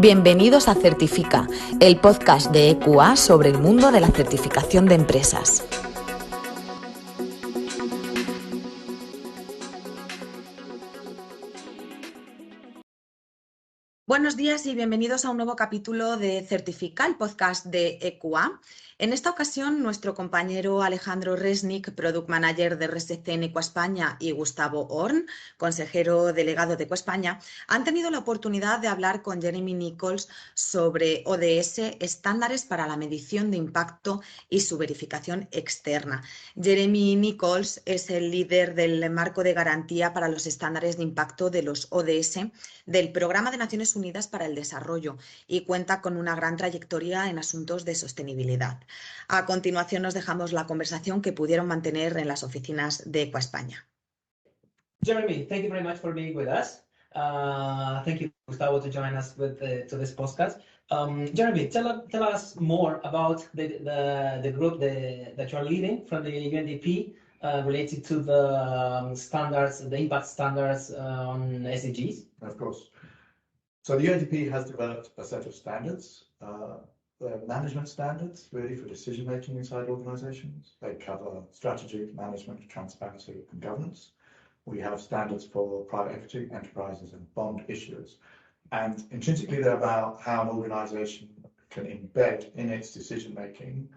Bienvenidos a Certifica, el podcast de EQA sobre el mundo de la certificación de empresas. Buenos días y bienvenidos a un nuevo capítulo de Certifica, el podcast de EQA. En esta ocasión, nuestro compañero Alejandro Resnick, Product Manager de RSC en EQA España, y Gustavo Horn, consejero delegado de EQA España, han tenido la oportunidad de hablar con Jeremy Nicholls sobre ODS, Estándares para la medición de impacto y su verificación externa. Jeremy Nicholls es el líder del marco de garantía para los estándares de impacto de los ODS del Programa de Naciones Unidas para el Desarrollo y cuenta con una gran trayectoria en asuntos de sostenibilidad. A continuación nos dejamos la conversación que pudieron mantener en las oficinas de EQA España. Jeremy, thank you very much for being with us. Thank you, Gustavo, to join us to this podcast. Jeremy, tell us more about the group that you're leading from the UNDP related to the standards, the impact standards on SDGs. Of course. So the UNDP has developed a set of standards. They're management standards, really, for decision-making inside organizations. They cover strategy, management, transparency, and governance. We have standards for private equity, enterprises, and bond issuers. And intrinsically, they're about how an organization can embed in its decision-making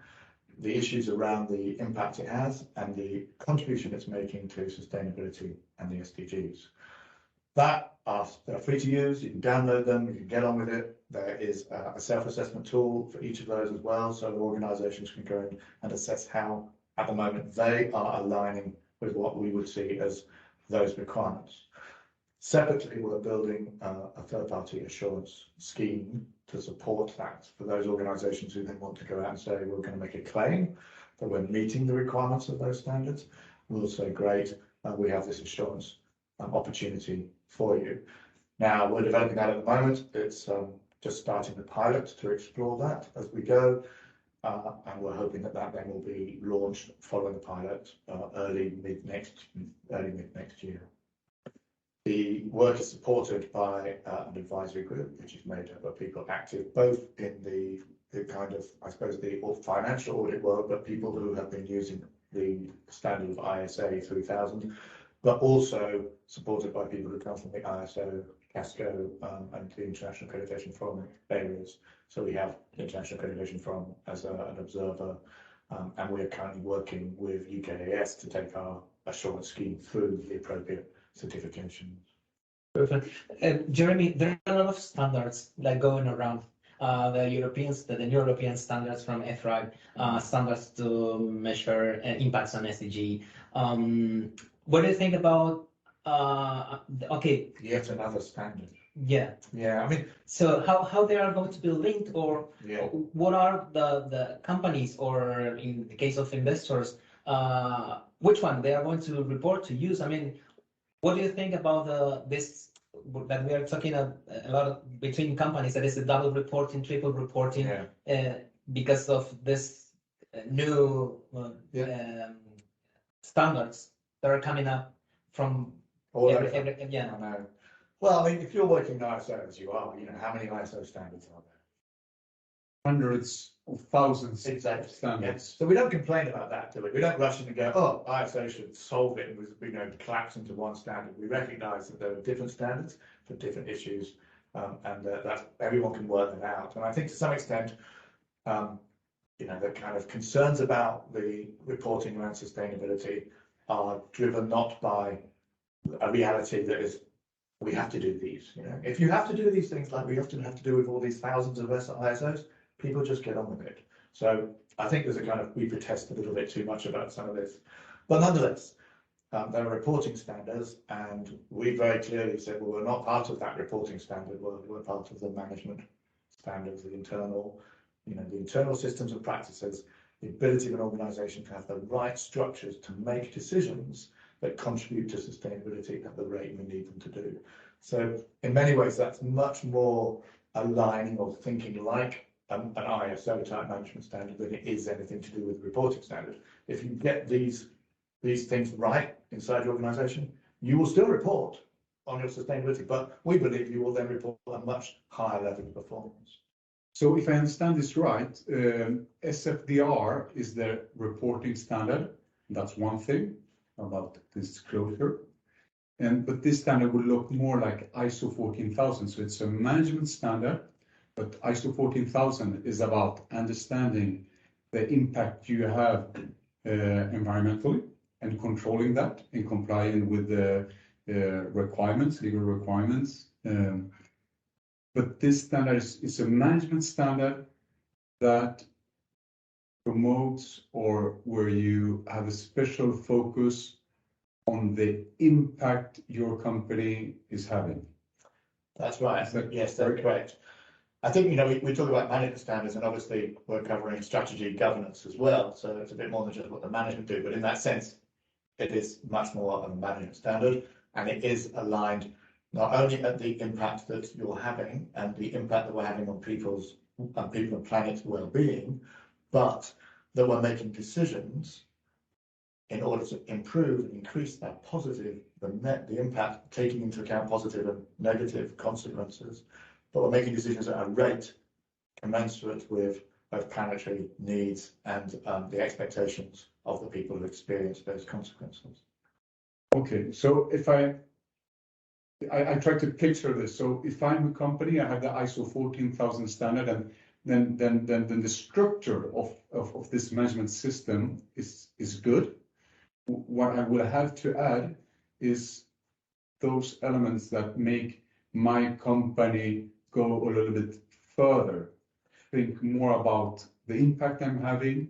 the issues around the impact it has and the contribution it's making to sustainability and the SDGs. They're free to use. You can download them. You can get on with it. There is a self-assessment tool for each of those as well, so organizations can go in and assess how, at the moment, they are aligning with what we would see as those requirements. Separately, we're building a third-party assurance scheme to support that for those organizations who then want to go out and say, we're going to make a claim that we're meeting the requirements of those standards. We'll say, great, we have this assurance opportunity for you. Now, we're developing that at the moment. It's just starting the pilot to explore that as we go. And we're hoping that then will be launched following the pilot early mid next year. The work is supported by an advisory group, which is made up of people active both in the kind of, I suppose, the financial audit world, but people who have been using the standard of ISA 3000, but also supported by people who come from the ISO, CASCO, and the International Accreditation Forum areas. So we have International Accreditation Forum as an observer, and we are currently working with UKAS to take our assurance scheme through the appropriate certifications. Perfect. Jeremy, there are a lot of standards like going around. The European standards from EFRAG, standards to measure impacts on SDG. What do you think about, Yet another standard. Yeah. I mean, so how they are going to be linked, or what are the companies, or in the case of investors, which one they are going to report to use? I mean, what do you think about this, that we are talking a lot between companies, that is a double reporting, triple reporting, because of this new standards that are coming up from every. I know. Well, I mean, if you're working in ISO as you are, how many ISO standards are there? Hundreds of thousands. Exactly. Standards. Yes. So we don't complain about that, do we? We don't rush in and go, oh, ISO should solve it and collapse into one standard. We recognise that there are different standards for different issues, and that everyone can work that out. And I think to some extent, the kind of concerns about the reporting around sustainability are driven not by a reality that is, we have to do these. If you have to do these things like we often have to do with all these thousands of ISOs, people just get on with it. So I think there's a kind of, we protest a little bit too much about some of this. But nonetheless, there are reporting standards, and we very clearly said, well, we're not part of that reporting standard. We're part of the management standards, the internal systems and practices, the ability of an organization to have the right structures to make decisions that contribute to sustainability at the rate we need them to do. So in many ways, that's much more aligning or thinking like an ISO type management standard than it is anything to do with reporting standard. If you get these things right inside your organization, you will still report, on your sustainability, but we believe you will then report a much higher level of performance. So if I understand this right, SFDR is the reporting standard. That's one thing about disclosure. But this standard will look more like ISO 14000. So it's a management standard, but ISO 14000 is about understanding the impact you have environmentally and controlling that and complying with the requirements, legal requirements. But this standard is a management standard that promotes or where you have a special focus on the impact your company is having. That's right. Yes, that's correct. I think, we talk about management standards, and obviously we're covering strategy governance as well. So it's a bit more than just what the management do, but in that sense, it is much more of a management standard, and it is aligned not only at the impact that you're having and the impact that we're having on people and planet's well-being, but that we're making decisions in order to improve and increase that positive, the impact, taking into account positive and negative consequences, but we're making decisions at a rate commensurate with both planetary needs and the expectations of the people who experience those consequences. Okay, so if I try to picture this. So if I'm a company, I have the ISO 14000 standard, and then the structure of this management system is good. What I will have to add is those elements that make my company go a little bit further, think more about the impact I'm having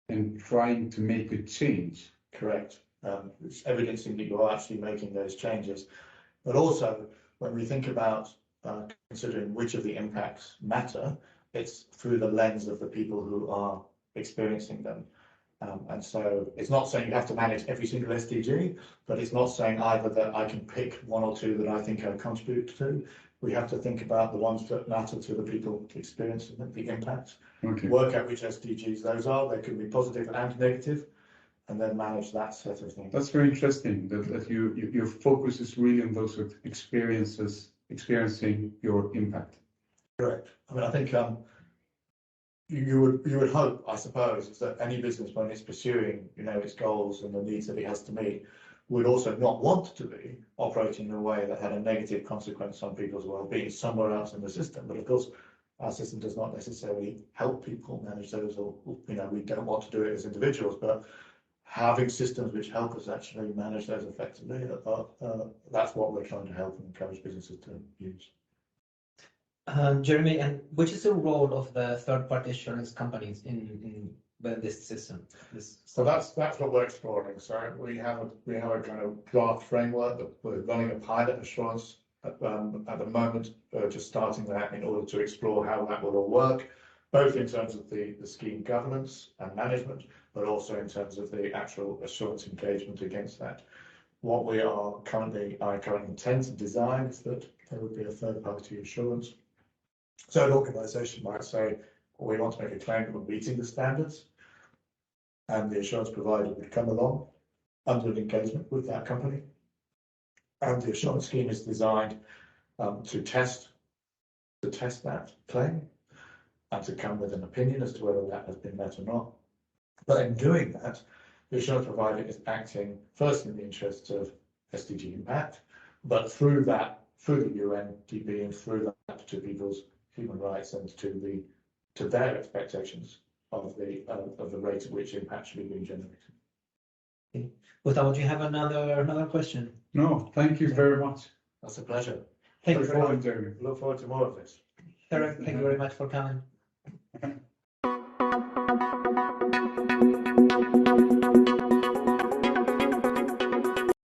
and trying to make a change. Correct. It's evidencing that you are actually making those changes. But also, when we think about considering which of the impacts matter, it's through the lens of the people who are experiencing them. And so it's not saying you have to manage every single SDG, but it's not saying either that I can pick one or two that I think I contribute to. We have to think about the ones that matter to the people experiencing the impact. Okay. Work out which SDGs those are. They can be positive and negative, and then manage that set of things. That's very interesting that your focus is really on those with experiencing your impact. Correct. I mean, I think you would hope, I suppose, that any business, when it's pursuing, its goals and the needs that it has to meet, would also not want to be operating in a way that had a negative consequence on people's well-being somewhere else in the system. But of course, our system does not necessarily help people manage those, or we don't want to do it as individuals, but having systems which help us actually manage those effectively, that's what we're trying to help and encourage businesses to use. Jeremy, and which is the role of the third-party assurance companies in this system? So that's what we're exploring. So we have a kind of draft framework that we're running a pilot assurance at the moment, just starting that in order to explore how that will all work, both in terms of the scheme governance and management, but also in terms of the actual assurance engagement against that. What we are currently, our current intent and design is that there would be a third-party assurance. So an organisation might say, well, we want to make a claim that we're meeting the standards, and the assurance provider would come along under an engagement with that company. And the assurance scheme is designed to test that claim and to come with an opinion as to whether that has been met or not. But in doing that, the assurance provider is acting first in the interests of SDG impact, but through the UNDP and through that to people's human rights and to their expectations of the rate at which impact should be being generated. Okay. Gustavo, do you have another question? No, thank you very much. That's a pleasure. Thank you very much, Jeremy. Look forward to more of this. Thank you very much for coming.